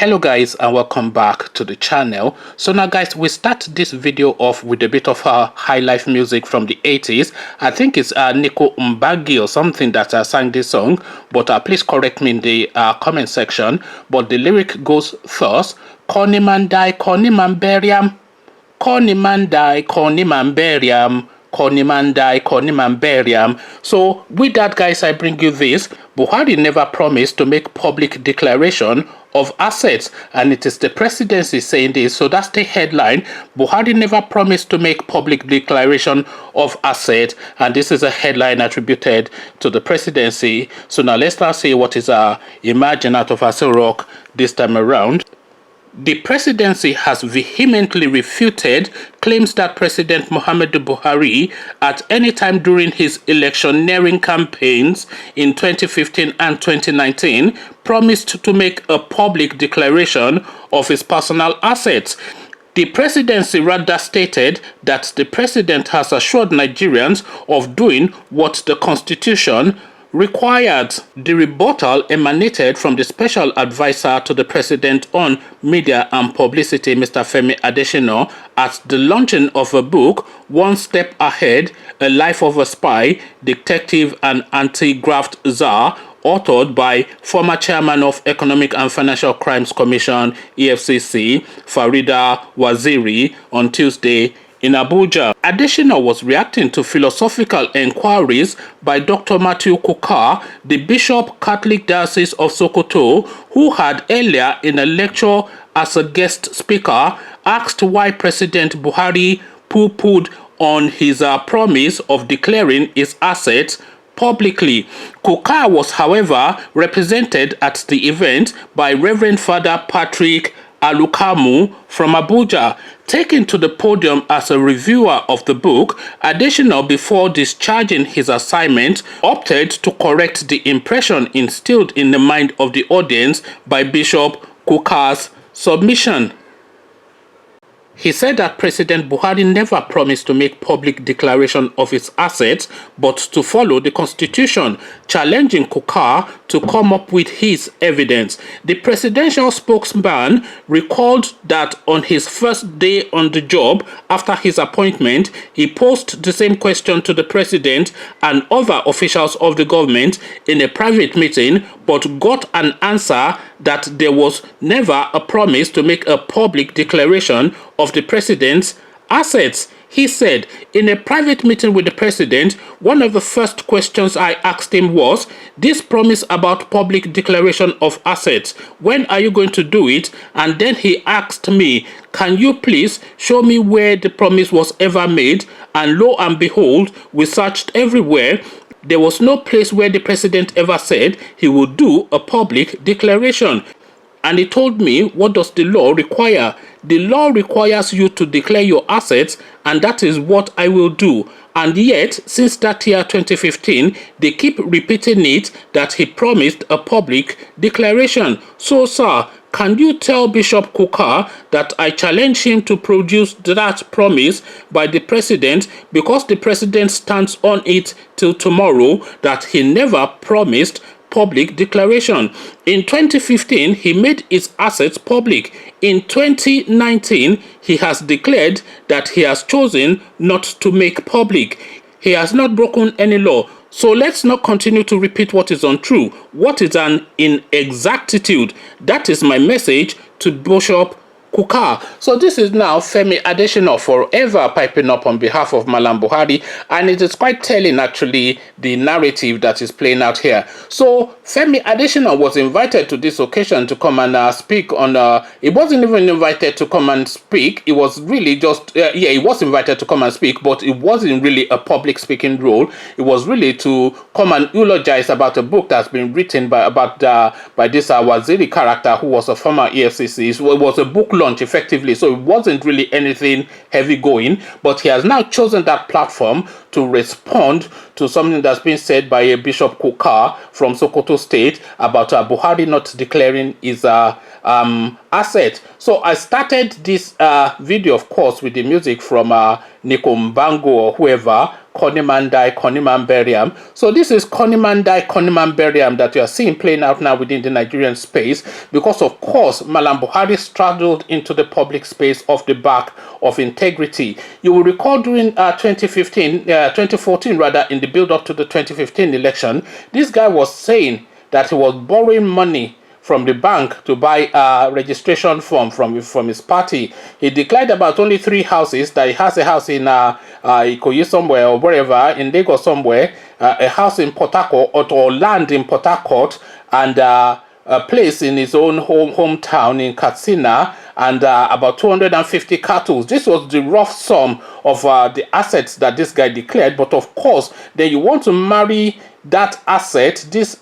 Hello guys, and welcome back to the channel. So now guys, we start this video off with a bit of high life music from the 80s. I think it's Nico Mbagi or something that sang this song, but please correct me in the comment section. But the lyric goes thus: Corny man die, corny man bury 'em. Corny man die, corny man bury 'em. Corny man die, corny man bury 'em. So with that guys, I bring you this. Buhari never promised to make public declaration of assets, and it is the presidency saying this. So that's the headline. Buhari never promised to make public declaration of assets, and this is a headline attributed to the presidency. So now let's now see what is emerging out of Aso Rock this time around. The presidency has vehemently refuted claims that President Muhammadu Buhari, at any time during his electioneering campaigns in 2015 and 2019, promised to make a public declaration of his personal assets. The presidency rather stated that the president has assured Nigerians of doing what the constitution required. The rebuttal emanated from the special advisor to the president on media and publicity, Mr. Femi Adesina, at the launching of a book, One Step Ahead, A Life of a Spy, Detective and Anti-Graft Czar, authored by former chairman of Economic and Financial Crimes Commission, EFCC, Farida Waziri, on Tuesday in Abuja. Adesina was reacting to philosophical enquiries by Dr. Matthew Kukar, the Bishop Catholic Diocese of Sokoto, who had earlier in a lecture as a guest speaker asked why President Buhari poo-pooed on his promise of declaring his assets publicly. Kukar was, however, represented at the event by Reverend Father Patrick Alukamu from Abuja. Taken to the podium as a reviewer of the book, Adesina, before discharging his assignment, opted to correct the impression instilled in the mind of the audience by Bishop Kukar's submission. He said that President Buhari never promised to make public declaration of his assets, but to follow the constitution, challenging Kukar to come up with his evidence. The presidential spokesman recalled that on his first day on the job after his appointment, he posed the same question to the president and other officials of the government in a private meeting, but got an answer that there was never a promise to make a public declaration of the president's assets. He said, in a private meeting with the president, one of the first questions I asked him was, this promise about public declaration of assets, when are you going to do it? And then he asked me, can you please show me where the promise was ever made? And lo and behold, we searched everywhere. There was no place where the president ever said he would do a public declaration. And he told me, what does the law require? The law requires you to declare your assets, and that is what I will do. And yet, since that year 2015, they keep repeating it that he promised a public declaration. So, sir, can you tell Bishop Kukar that I challenge him to produce that promise by the president, because the president stands on it till tomorrow that he never promised public declaration. In 2015, he made his assets public. In 2019, he has declared that he has chosen not to make public. He has not broken any law. So let's not continue to repeat what is untrue. What is an inexactitude? That is my message to Bishop Kukar. So this is now Femi Adesina forever piping up on behalf of Mallam Buhari, and it is quite telling actually the narrative that is playing out here. So Femi Adesina was invited to this occasion to come and speak on he wasn't even invited to come and speak. It was really just he was invited to come and speak, but it wasn't really a public speaking role. It was really to come and eulogize about a book that's been written by this Waziri character, who was a former EFCC. So it was a book launch effectively, so it wasn't really anything heavy going, but he has now chosen that platform to respond to something that's been said by a Bishop Kukar from Sokoto State about Buhari not declaring his asset. So I started this video, of course, with the music from Nico Mbango or whoever, Konimandai, Konimamberiam. So this is Konimandai, Konimamberiam that you are seeing playing out now within the Nigerian space, because of course Mallam Buhari struggled into the public space off the back of integrity. You will recall during 2014 rather, in the build-up to the 2015 election, this guy was saying that he was borrowing money from the bank to buy a registration form from his party. He declared about only 3 houses, that he has a house in Ikoyi somewhere or wherever, in Lagos somewhere, a house in Port Harcourt, or land in Port Harcourt, and a place in his own hometown in Katsina, and about 250 cattle. This was the rough sum of the assets that this guy declared. But of course, then you want to marry that asset, this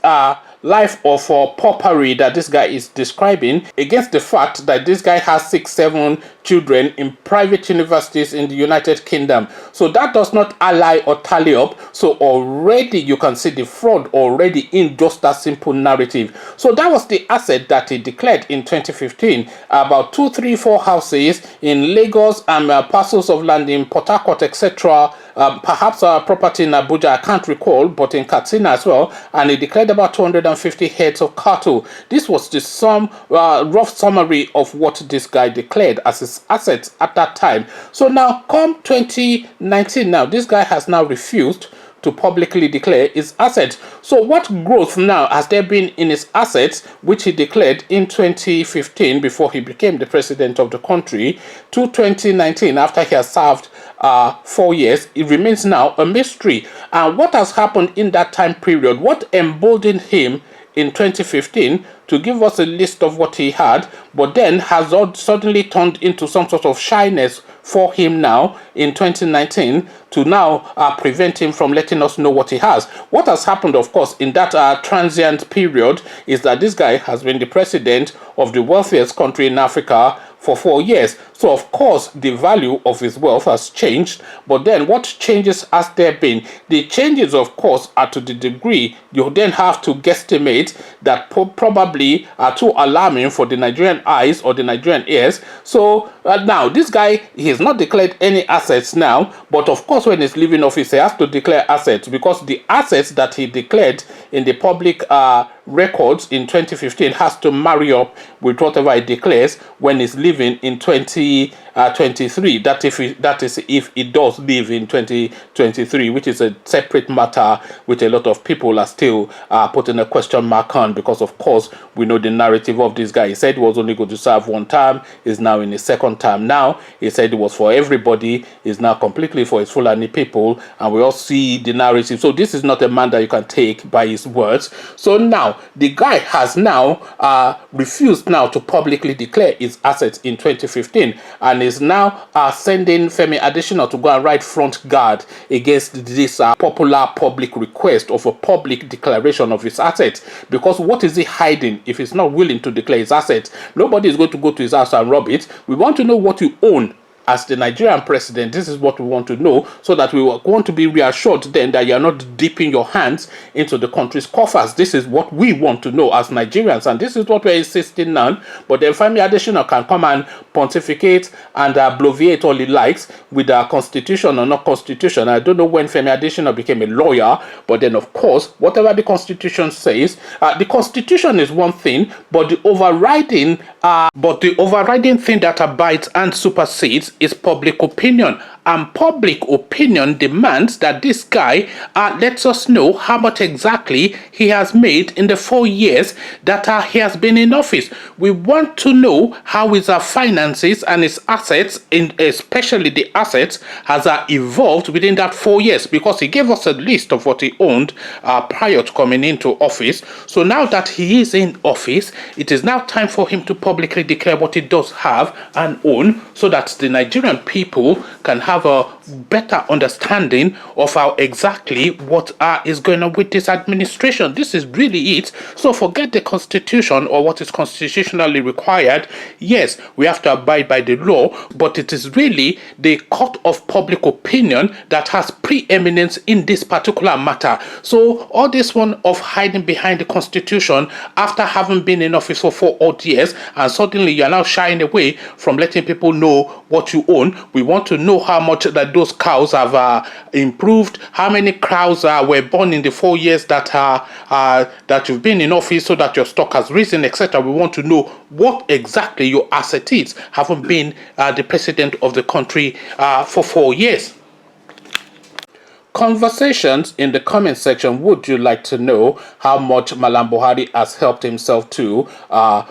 life of paupery that this guy is describing, against the fact that this guy has 6-7 children in private universities in the United Kingdom. So that does not ally or tally up. So already you can see the fraud already in just that simple narrative. So that was the asset that he declared in 2015, about 2, 3, 4 houses in Lagos, and parcels of land in Port Harcourt, etc. Perhaps a property in Abuja, I can't recall, but in Katsina as well. And he declared about 250 heads of cattle. This was the rough summary of what this guy declared as his assets at that time. So now, come 2019, now this guy has now refused to publicly declare his assets. So what growth now has there been in his assets, which he declared in 2015 before he became the president of the country, to 2019 after he has served 4 years? It remains now a mystery. And what has happened in that time period? What emboldened him in 2015 to give us a list of what he had, but then has suddenly turned into some sort of shyness for him now in 2019 to now prevent him from letting us know what he has? What has happened, of course, in that transient period is that this guy has been the president of the wealthiest country in Africa for 4 years. So of course the value of his wealth has changed, but then what changes has there been? The changes, of course, are to the degree you then have to guesstimate that probably are too alarming for the Nigerian eyes or the Nigerian ears. So now this guy, he has not declared any assets now, but of course when he's leaving office he has to declare assets, because the assets that he declared in the public records in 2015 has to marry up with whatever he declares when he's leaving in 2023. That is if he does leave in 2023, which is a separate matter which a lot of people are still putting a question mark on, because of course we know the narrative of this guy. He said he was only going to serve 1 term, is now in his 2nd term now. He said it was for everybody, is now completely for his Fulani people, and we all see the narrative. So this is not a man that you can take by his words. So now the guy has now refused now to publicly declare his assets in 2015, and is now sending Femi Adesina to go and write front guard against this popular public request of a public declaration of his assets. Because what is he hiding if he's not willing to declare his assets? Nobody is going to go to his house and rob it. We want to know what you own as the Nigerian president. This is what we want to know, so that we want to be reassured then that you are not dipping your hands into the country's coffers. This is what we want to know as Nigerians, and this is what we're insisting on. But then Femi Adesina can come and pontificate and bloviate all he likes with the constitution or not constitution. I don't know when Femi Adesina became a lawyer, but then of course whatever the constitution says, the constitution is one thing, but the overriding thing that abides and supersedes is public opinion. And public opinion demands that this guy lets us know how much exactly he has made in the 4 years that he has been in office. We want to know how his finances and his assets, especially the assets, has evolved within that 4 years, because he gave us a list of what he owned prior to coming into office. So now that he is in office, it is now time for him to publicly declare what he does have and own, so that the Nigerian people can have a better understanding of how exactly what is going on with this administration. This is really it. So forget the constitution or what is constitutionally required. Yes, we have to abide by the law, but it is really the court of public opinion that has preeminence in this particular matter. So all this one of hiding behind the constitution after having been in office for 4 odd years, and suddenly you are now shying away from letting people know what you own. We want to know how much that those cows have improved, how many cows were born in the 4 years that that you've been in office, so that your stock has risen, etc. We want to know what exactly your asset is, having been the president of the country for 4 years. Conversations in the comment section. Would you like to know how much Mallam Buhari has helped himself to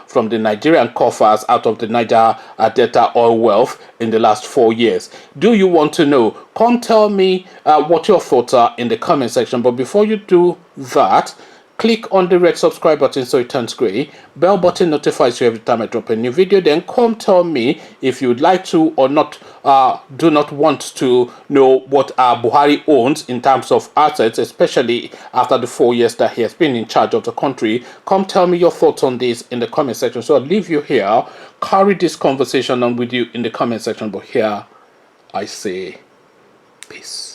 from the Nigerian coffers out of the Niger Delta oil wealth in the last 4 years? Do you want to know? Come tell me what your thoughts are in the comment section. But before you do that, click on the red subscribe button so it turns gray. Bell button notifies you every time I drop a new video. Then come tell me if you'd like to or not, do not want to know what Buhari owns in terms of assets, especially after the 4 years that he has been in charge of the country. Come tell me your thoughts on this in the comment section. So I'll leave you here. Carry this conversation on with you in the comment section. But here I say peace.